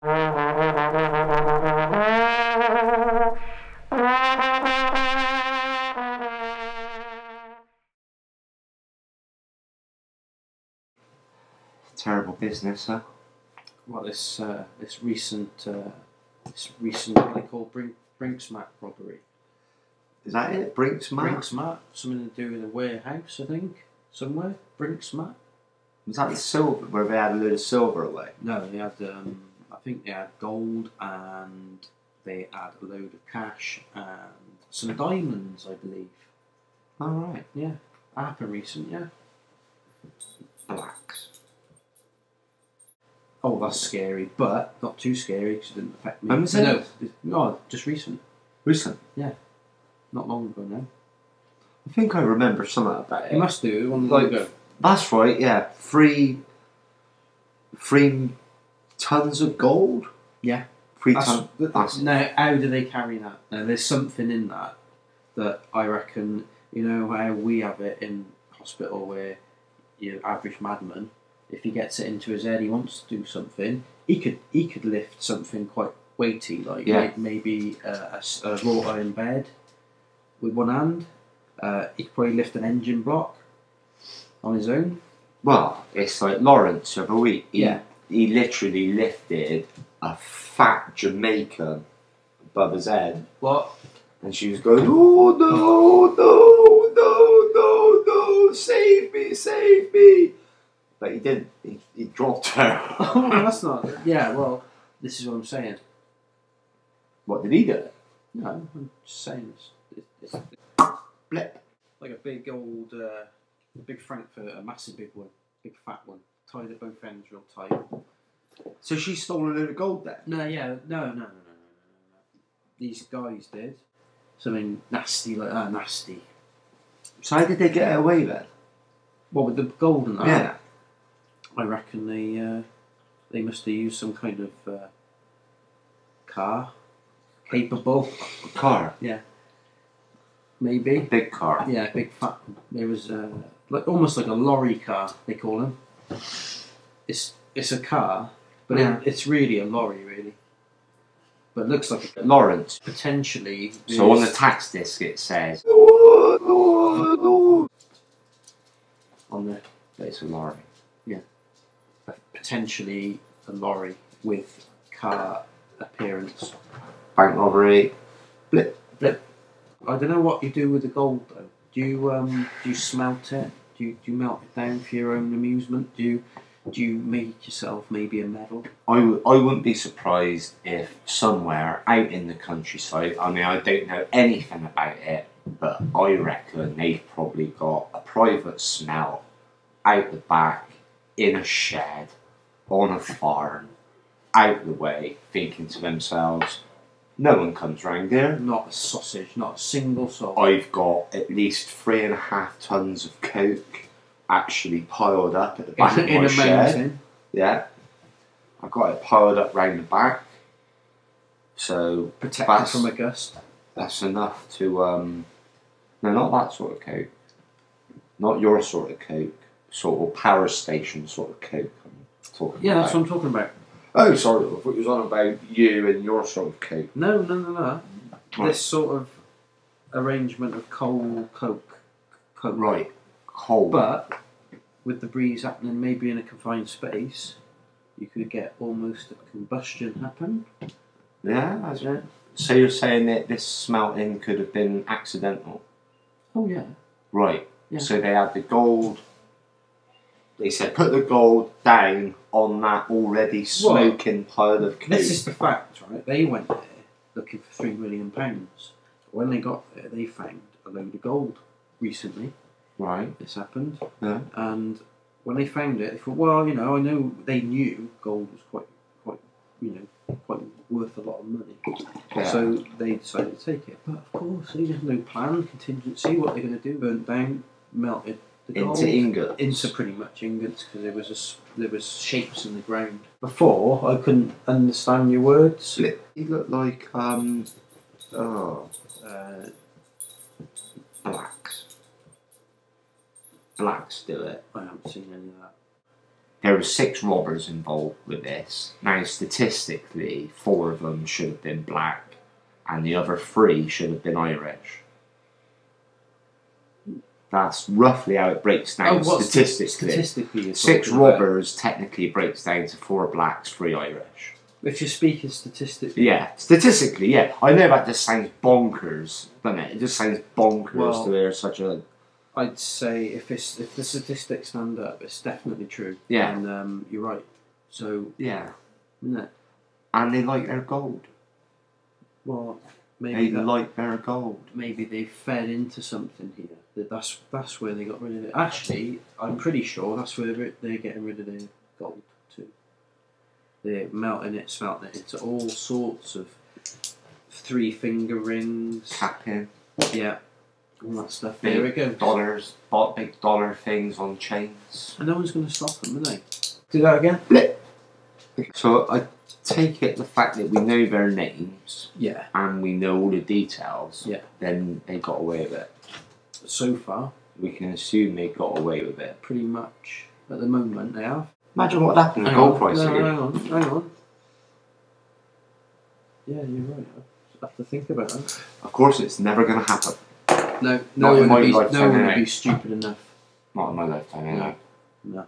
Terrible business, huh? Well, this recent what they call Brinks mat robbery. Is that it? Brinks mat? Brinks mat, something to do with a warehouse, I think, somewhere. Brinks mat. Was that the silver, where they had a load of silver away? No, they had, I think they had gold and they had a load of cash and some diamonds, I believe. Oh, right. Yeah, happened recent, yeah. Blacks. Oh, that's scary, but not too scary because it didn't affect me. When was it? No, just recent. Recent? Yeah, not long ago now. I think I remember something about it. You must do, one Like, ago. That's right, yeah. 3 tons of gold? Yeah. 3 tons. Now, how do they carry that? Now, there's something in that I reckon, you know how we have it in hospital where your average madman, if he gets it into his head, he wants to do something, he could lift something quite weighty, like maybe a wrought iron bed with one hand. He could probably lift an engine block on his own. Well, it's like Lawrence the other week. He literally lifted a fat Jamaican above his head. What? And she was going, oh no, no, no, no, no, save me, save me. But he didn't. He dropped her. Oh, that's not. Yeah, well, this is what I'm saying. What, did he do it? No, I'm just saying it's Blip. like a big old, big Frankfurt, a massive big one, big fat one, tied at both ends real tight. So she stole a load of gold then? No. These guys did something nasty like that. Nasty. So how did they get away then? What with the gold and that? Yeah. I reckon they must have used some kind of car capable. A car? Yeah. Maybe. A big car? Yeah, big fat. There was like almost like a lorry car. They call them. It's a car, but it's really a lorry, really. But it looks like Lawrence. Potentially. So on the tax disc it says. On the. It's a lorry. Yeah. Potentially a lorry with car appearance. Bank robbery. Blip. Blip. I don't know what you do with the gold though. Do you smelt it? Do you melt it down for your own amusement? Do you make yourself maybe a medal? I wouldn't be surprised if somewhere out in the countryside, I mean I don't know anything about it, but I reckon they've probably got a private smelt out the back, in a shed, on a farm, out the way, thinking to themselves, no one comes round here. Not a sausage, not a single soul. I've got at least 3.5 tons of coke actually piled up at the back of my shed. Mountain. Yeah. I've got it piled up round the back. So Protected from a gust. That's enough to no, not that sort of coke. Not your sort of coke. Sort of power station sort of coke I'm talking about. Yeah, that's what I'm talking about. Oh, sorry, I thought you was on about you and your sort of coke. No. Right. This sort of arrangement of coal, coke. Right. Coal. But with the breeze happening maybe in a confined space, you could get almost a combustion happen. Yeah. So you're saying that this smelting could have been accidental? Oh yeah. Right. Yeah. So they had the gold. They said put the gold down on that already smoking pile of coke. This is the fact, right? They went there looking for £3 million. When they got there, they found a load of gold recently. Right. This happened. Yeah. And when they found it, they thought, well, you know, I know they knew gold was quite worth a lot of money. Yeah. So they decided to take it. But of course, they had no plan, contingency, what they're going to do. Burnt down, melted the gold. Into ingots. Into pretty much ingots, because there was shapes in the ground. Before, I couldn't understand your words. He looked like, blacks. Blacks do it. I haven't seen any of that. there were 6 robbers involved with this. Now, statistically, 4 of them should have been black, and the other 3 should have been Irish. That's roughly how it breaks down statistically. Statistically, 6 robbers technically breaks down to 4 blacks, 3 Irish. If you're speaking statistically. Yeah, statistically, yeah. I know that just sounds bonkers, doesn't it? It just sounds bonkers to hear such a... I'd say if the statistics stand up, it's definitely true. Yeah. And you're right. So... Yeah. Isn't it? And they like their gold. Well, maybe they like their gold. Maybe they fed into something here. That's where they got rid of it. Actually, I'm pretty sure that's where they're getting rid of their gold too. They're melting it, smelting it into all sorts of 3-finger rings, capping, yeah, all that stuff. There we go. Dollars, big dollar things on chains, and no one's going to stop them, are they? Do that again. So I take it the fact that we know their names, yeah, and we know all the details, yeah, then they got away with it. So far, we can assume they got away with it. Pretty much. At the moment, they have. Imagine what happened to gold price again. again. Hang on. Yeah, you're right. I have to think about that. Of course, it's never going to happen. No one would be stupid enough. Not in my lifetime, anyway. No.